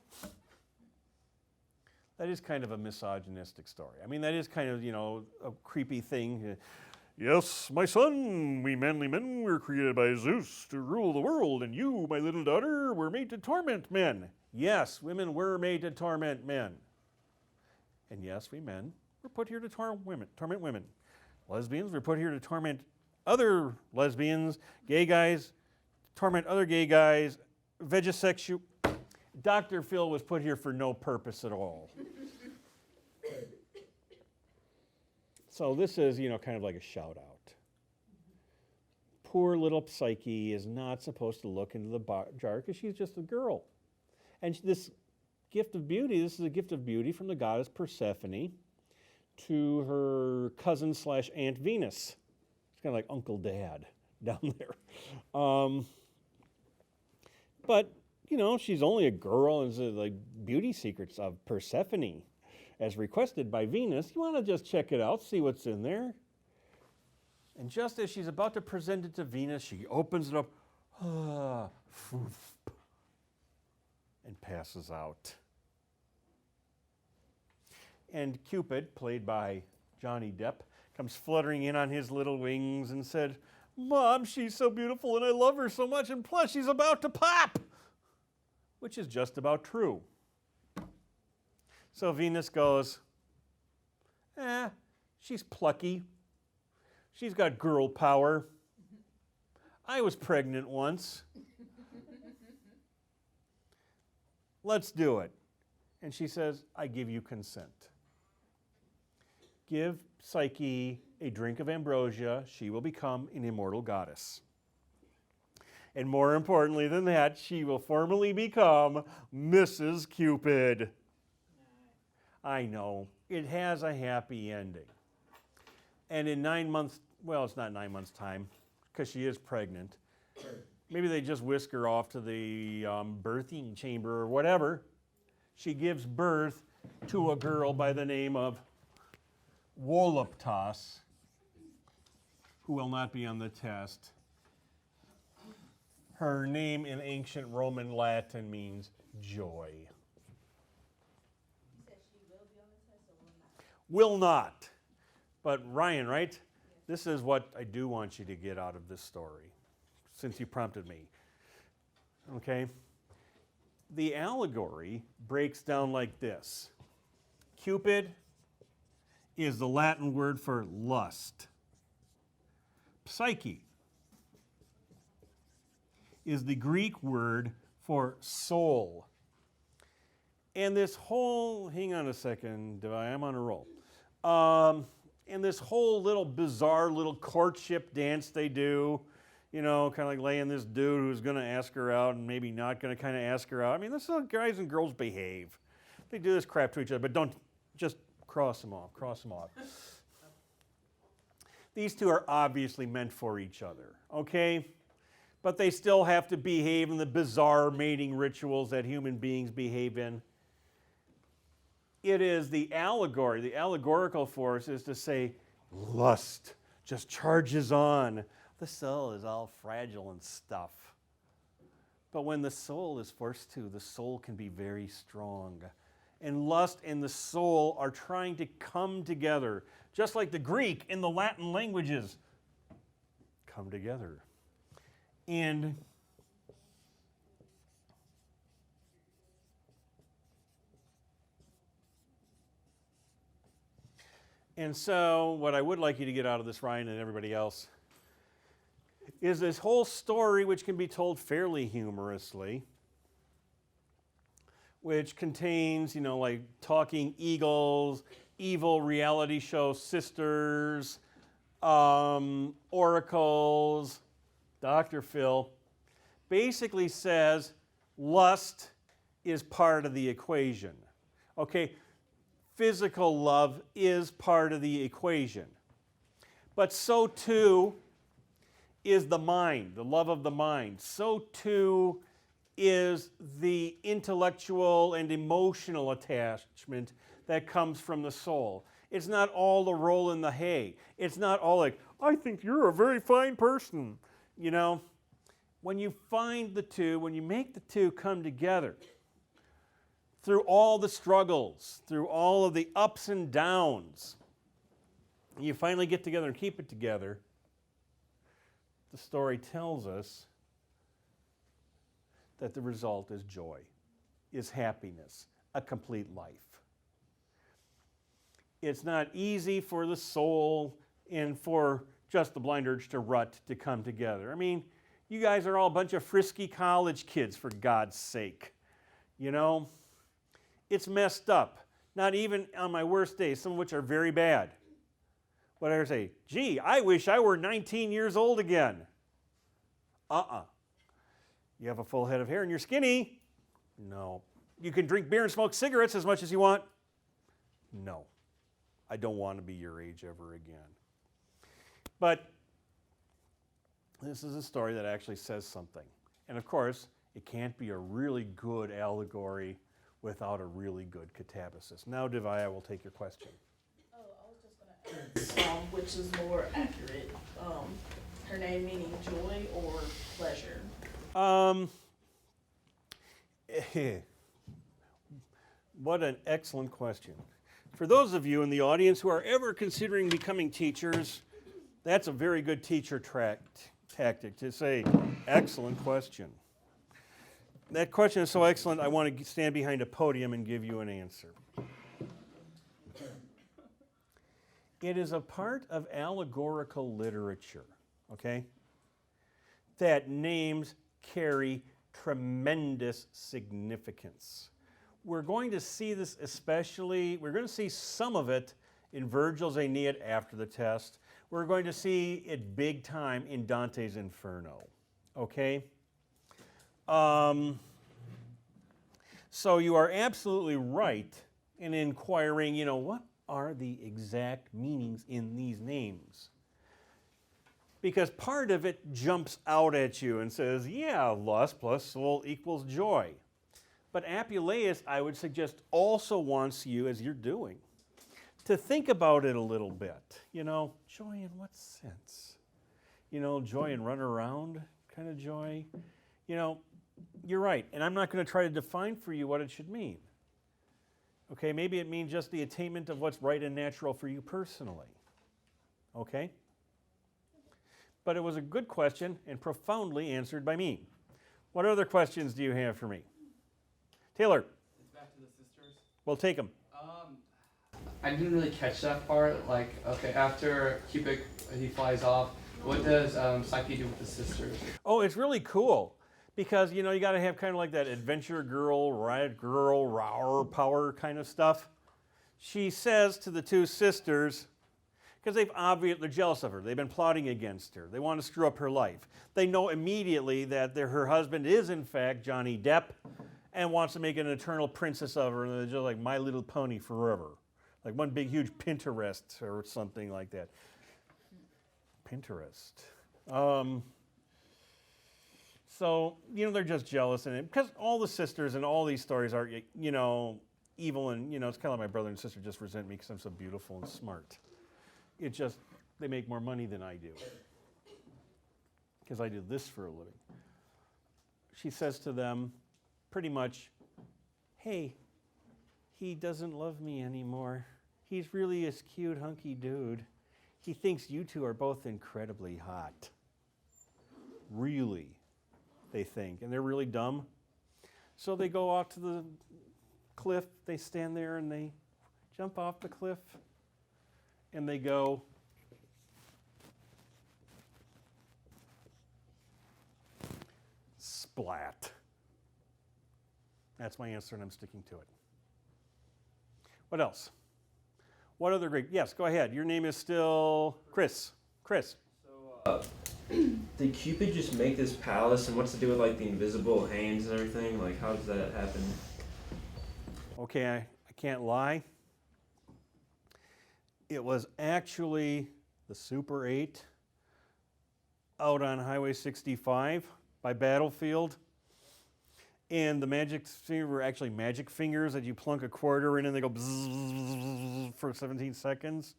That is kind of a misogynistic story. I mean, that is kind of, a creepy thing. Yes, my son, we manly men were created by Zeus to rule the world, and you, my little daughter, were made to torment men. Yes, women were made to torment men. And yes, we men were put here to torment women. Lesbians were put here to torment other lesbians, gay guys, torment other gay guys, vegisexual. Dr. Phil was put here for no purpose at all. So this is, kind of like a shout out. Poor little Psyche is not supposed to look into the jar because she's just a girl. And this gift of beauty, this is a gift of beauty from the goddess Persephone to her cousin / Aunt Venus. It's kind of like Uncle Dad down there. But, she's only a girl, and it's like beauty secrets of Persephone, as requested by Venus. You want to just check it out, see what's in there. And just as she's about to present it to Venus, she opens it up, and passes out. And Cupid, played by Johnny Depp, comes fluttering in on his little wings and said, Mom, she's so beautiful and I love her so much, and plus she's about to pop, which is just about true. So Venus goes, she's plucky. She's got girl power. I was pregnant once. Let's do it. And she says, I give you consent. Give Psyche a drink of ambrosia. She will become an immortal goddess. And more importantly than that, she will formally become Mrs. Cupid. I know. It has a happy ending. And in 9 months, well, it's not 9 months' time, because she is pregnant. Maybe they just whisk her off to the birthing chamber or whatever. She gives birth to a girl by the name of Voluptas, who will not be on the test. Her name in ancient Roman Latin means joy. You said she will be on the test or will not? Will not. But Ryan, right? Yes. This is what I do want you to get out of this story, since you prompted me. Okay? The allegory breaks down like this. Cupid is the Latin word for lust. Psyche is the Greek word for soul. And this whole, hang on a second, I'm on a roll. And this whole little bizarre little courtship dance they do, kind of like laying this dude who's going to ask her out and maybe not going to kind of ask her out. I mean, this is how guys and girls behave. They do this crap to each other, but don't just cross them off. These two are obviously meant for each other, okay? But they still have to behave in the bizarre mating rituals that human beings behave in. It is the allegory, the allegorical force is to say, lust just charges on. The soul is all fragile and stuff. But when the soul is forced to, the soul can be very strong. And lust and the soul are trying to come together, just like the Greek and the Latin languages come together. And so what I would like you to get out of this, Ryan and everybody else, is this whole story, which can be told fairly humorously, which contains, like talking eagles, evil reality show sisters, oracles, Dr. Phil, basically says lust is part of the equation. Okay, physical love is part of the equation. But so too is the mind, the love of the mind. So too is the intellectual and emotional attachment that comes from the soul. It's not all the roll in the hay. It's not all like, I think you're a very fine person. When you find the two, when you make the two come together, through all the struggles, through all of the ups and downs, you finally get together and keep it together, the story tells us that the result is joy, is happiness, a complete life. It's not easy for the soul and for just the blind urge to rut to come together. I mean, you guys are all a bunch of frisky college kids, for God's sake. It's messed up. Not even on my worst days, some of which are very bad. But I say, gee, I wish I were 19 years old again. You have a full head of hair and you're skinny. No. You can drink beer and smoke cigarettes as much as you want. No. I don't want to be your age ever again. But this is a story that actually says something. And of course, it can't be a really good allegory without a really good catabasis. Now, Divya will take your question. Oh, I was just going to ask, which is more accurate? Her name meaning joy or pleasure? What an excellent question. For those of you in the audience who are ever considering becoming teachers, that's a very good teacher tactic to say, excellent question. That question is so excellent, I want to stand behind a podium and give you an answer. It is a part of allegorical literature, okay, that names carry tremendous significance. We're going to see this especially, we're going to see some of it in Virgil's Aeneid after the test. We're going to see it big time in Dante's Inferno, okay? So you are absolutely right in inquiring, what are the exact meanings in these names? Because part of it jumps out at you and says, yeah, lust plus soul equals joy. But Apuleius, I would suggest, also wants you, as you're doing, to think about it a little bit. Joy in what sense? Joy and run around kind of joy? You're right, and I'm not going to try to define for you what it should mean. Okay, maybe it means just the attainment of what's right and natural for you personally. Okay? But it was a good question and profoundly answered by me. What other questions do you have for me? Taylor. It's back to the sisters. We'll take them. I didn't really catch that part. Okay, after Cupid, he flies off, what does Psyche do with the sisters? Oh, it's really cool. Because, you got to have kind of like that adventure girl, riot girl, rower power kind of stuff. She says to the two sisters, because they're jealous of her. They've been plotting against her. They want to screw up her life. They know immediately that her husband is, in fact, Johnny Depp and wants to make an eternal princess of her. And they're just like My Little Pony forever. Like one big, huge Pinterest or something like that. Pinterest. So, they're just jealous. And because all the sisters in all these stories are, evil. And, it's kind of like my brother and sister just resent me because I'm so beautiful and smart. They make more money than I do. Because I do this for a living. She says to them, pretty much, hey, he doesn't love me anymore. He's really a cute, hunky dude. He thinks you two are both incredibly hot. Really, they think. And they're really dumb. So they go off to the cliff. They stand there and they jump off the cliff. And they go, Splat. That's my answer, and I'm sticking to it. What else? What other great? Yes, go ahead. Your name is still Chris. Chris. Did Cupid just make this palace, and what's to do with like the invisible hands and everything? Like, how does that happen? Okay, I can't lie. It was actually the Super 8 out on Highway 65 by Battlefield. And the magic finger were actually magic fingers that you plunk a quarter in and they go bzzz for 17 seconds.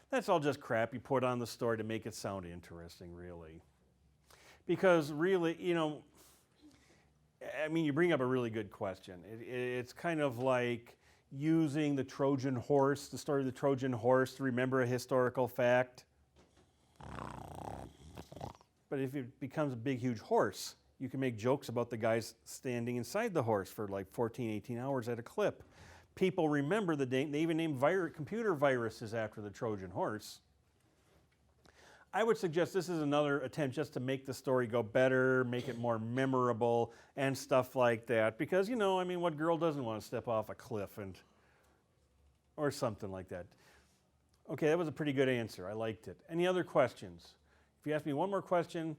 That's all just crap you put on the story to make it sound interesting, really. Because really, you know, I mean, you bring up a really good question. It's kind of like using the Trojan horse, the story of the Trojan horse, to remember a historical fact. But if it becomes a big, huge horse, you can make jokes about the guys standing inside the horse for like 14, 18 hours at a clip. People remember the name. They even named computer viruses after the Trojan horse. I would suggest this is another attempt just to make the story go better, make it more memorable, and stuff like that. Because, you know, I mean, what girl doesn't want to step off a cliff or something like that? Okay, that was a pretty good answer. I liked it. Any other questions? If you ask me one more question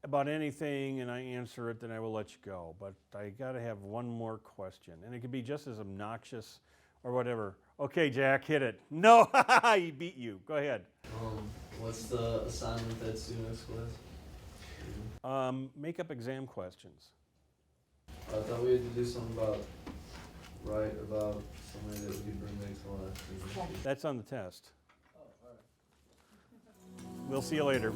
about anything and I answer it, then I will let you go. But I got to have one more question. And it could be just as obnoxious or whatever. Okay, Jack, hit it. No, he beat you. Go ahead. What's the assignment that students class? Make up exam questions. I thought we had to do something about somebody that we could bring next class. That's on the test. We'll see you later.